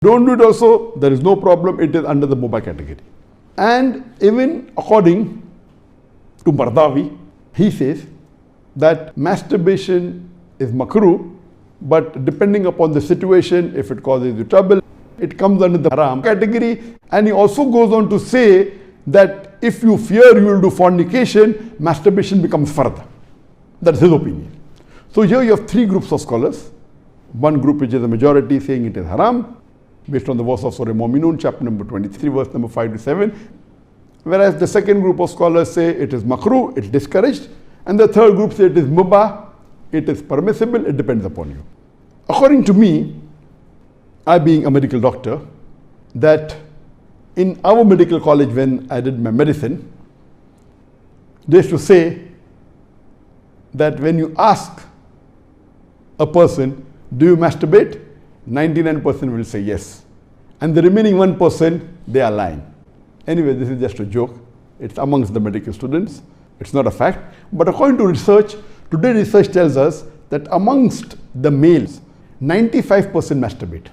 Don't do it also, there is no problem, it is under the mubah category. And even according to Mardawi, he says that masturbation is makruh, but depending upon the situation, if it causes you trouble, it comes under the haram category. And he also goes on to say that if you fear you will do fornication, masturbation becomes fard. That's his opinion. So here you have three groups of scholars. One group which is a majority saying it is haram, based on the verse of Surah Mu'minun, chapter number 23, verse number 5 to 7. Whereas the second group of scholars say it is makruh, it's discouraged. And the third group say it is mubah, it is permissible, it depends upon you. According to me, I being a medical doctor, that in our medical college when I did my medicine, they used to say that when you ask a person, do you masturbate? 99% will say yes. And the remaining 1%, they are lying. Anyway, this is just a joke. It's amongst the medical students. It's not a fact. But according to research, today research tells us that amongst the males, 95% masturbate.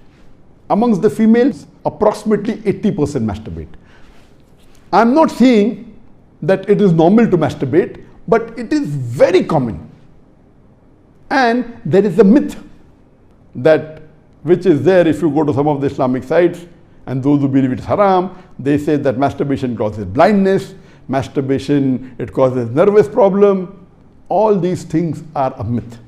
Amongst the females, approximately 80% masturbate. I'm not saying that it is normal to masturbate, but it is very common. And there is a myth that which is there if you go to some of the Islamic sites, and those who believe it's haram, they say that masturbation causes blindness, masturbation, it causes nervous problem. All these things are a myth.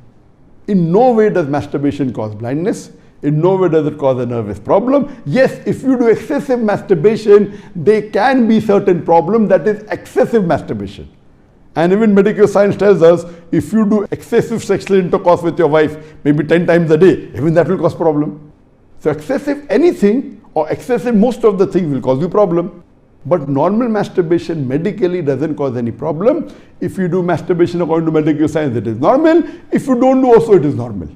In no way does masturbation cause blindness. In no way does it cause a nervous problem. Yes, if you do excessive masturbation, there can be certain problem, that is excessive masturbation. And even medical science tells us, if you do excessive sexual intercourse with your wife, maybe 10 times a day, even that will cause problem. So excessive anything or excessive most of the things will cause you problem. But normal masturbation medically doesn't cause any problem. If you do masturbation according to medical science, it is normal. If you don't do also, it is normal.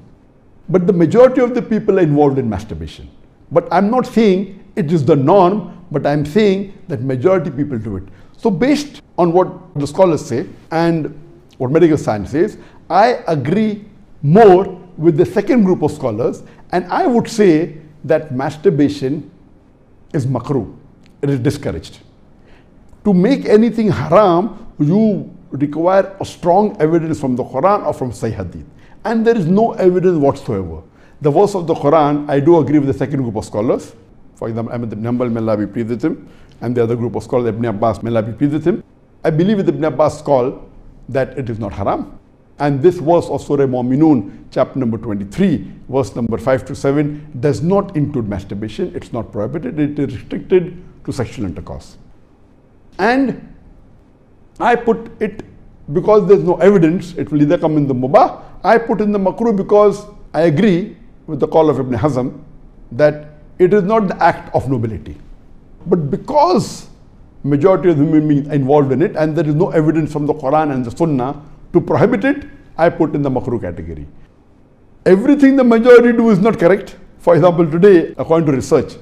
But the majority of the people are involved in masturbation. But I'm not saying it is the norm, but I'm saying that majority people do it. So based on what the scholars say and what medical science says, I agree more with the second group of scholars, and I would say that masturbation is makruh. It is discouraged. To make anything haram, you require a strong evidence from the Quran or from Sahih Hadith. And there is no evidence whatsoever. The verse of the Quran, I do agree with the second group of scholars. For example, Ahmad ibn Hanbal, may Allah be pleased with him, and the other group of scholars, Ibn Abbas, may Allah be pleased with him. I believe with Ibn Abbas' call that it is not haram. And this verse of Surah Mu'minun, chapter number 23, verse number 5 to 7, does not include masturbation. It's not prohibited. It is restricted to sexual intercourse. And I put it because there's no evidence, it will either come in the mubah. I put in the makruh because I agree with the call of Ibn Hazm that it is not the act of nobility. But because majority of the human beings are involved in it and there is no evidence from the Quran and the Sunnah to prohibit it, I put in the makruh category. Everything the majority do is not correct. For example, today, according to research,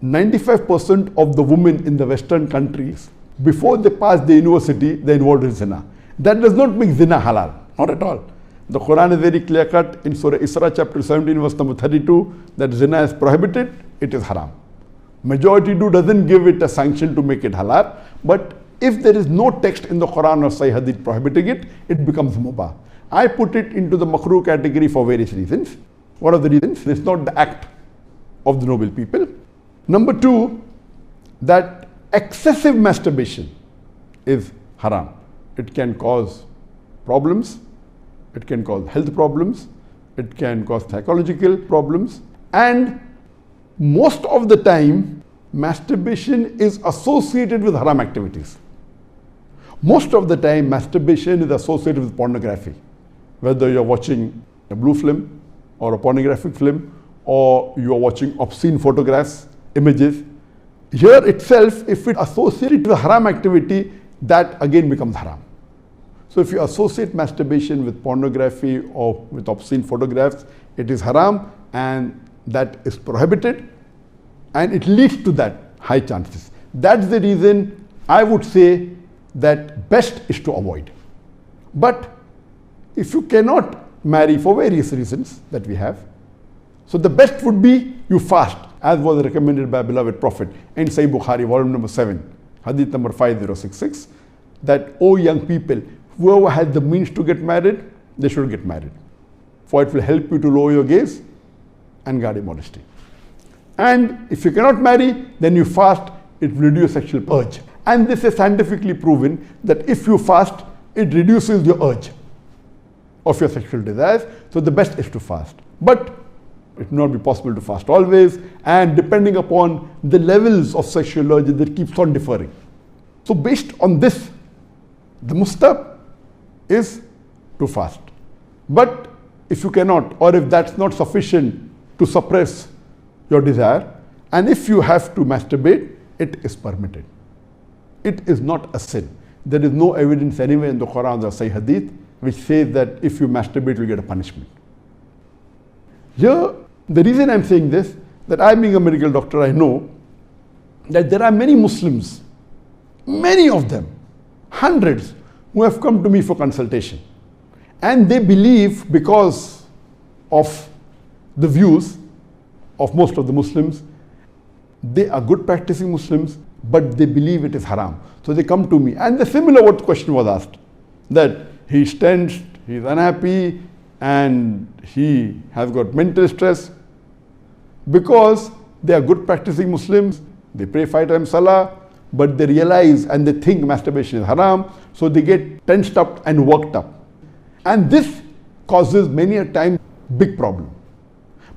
95% of the women in the Western countries, before they pass the university, they are involved in zina. That does not make zina halal, not at all. The Quran is very clear cut in Surah Isra chapter 17 verse number 32 that zina is prohibited, it is haram. Majority doesn't give it a sanction to make it halal, but if there is no text in the Quran or Sahih Hadith prohibiting it, it becomes mubah. I put it into the makruh category for various reasons. One of the reasons, it's not the act of the noble people. Number two, that excessive masturbation is haram. It can cause problems, it can cause health problems, it can cause psychological problems, and most of the time masturbation is associated with haram activities. Most of the time masturbation is associated with pornography. Whether you're watching a blue film or a pornographic film, or you are watching obscene photographs, images. Here itself, if it associated with haram activity, that again becomes haram. So if you associate masturbation with pornography or with obscene photographs, it is haram and that is prohibited and it leads to that high chances. That's the reason I would say that best is to avoid. But if you cannot marry for various reasons that we have, so the best would be you fast as was recommended by beloved Prophet in Sahih Bukhari, volume number 7, hadith number 5066, that, O young people, whoever has the means to get married, they should get married. For it will help you to lower your gaze and guard your modesty. And if you cannot marry, then you fast, it will reduce sexual urge. And this is scientifically proven that if you fast, it reduces your urge of your sexual desires. So the best is to fast. But it will not be possible to fast always, and depending upon the levels of sexual urge, that keeps on differing. So based on this, the mustahab is to fast. But if you cannot, or if that's not sufficient to suppress your desire, and if you have to masturbate, it is permitted. It is not a sin. There is no evidence anywhere in the Quran or Sahih Hadith which says that if you masturbate, you'll get a punishment. Here, the reason I'm saying this, that I being a medical doctor, I know that there are many Muslims, many of them, hundreds, who have come to me for consultation. And they believe, because of the views of most of the Muslims, they are good practicing Muslims, but they believe it is haram. So they come to me, and the similar what question was asked, that he's tensed, he's unhappy, and he has got mental stress. Because they are good practicing Muslims, they pray 5 times salah, but they realize and they think masturbation is haram, so they get tensed up and worked up. And this causes many a time big problem.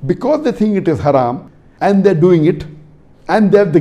Because they think it is haram and they're doing it, and they have the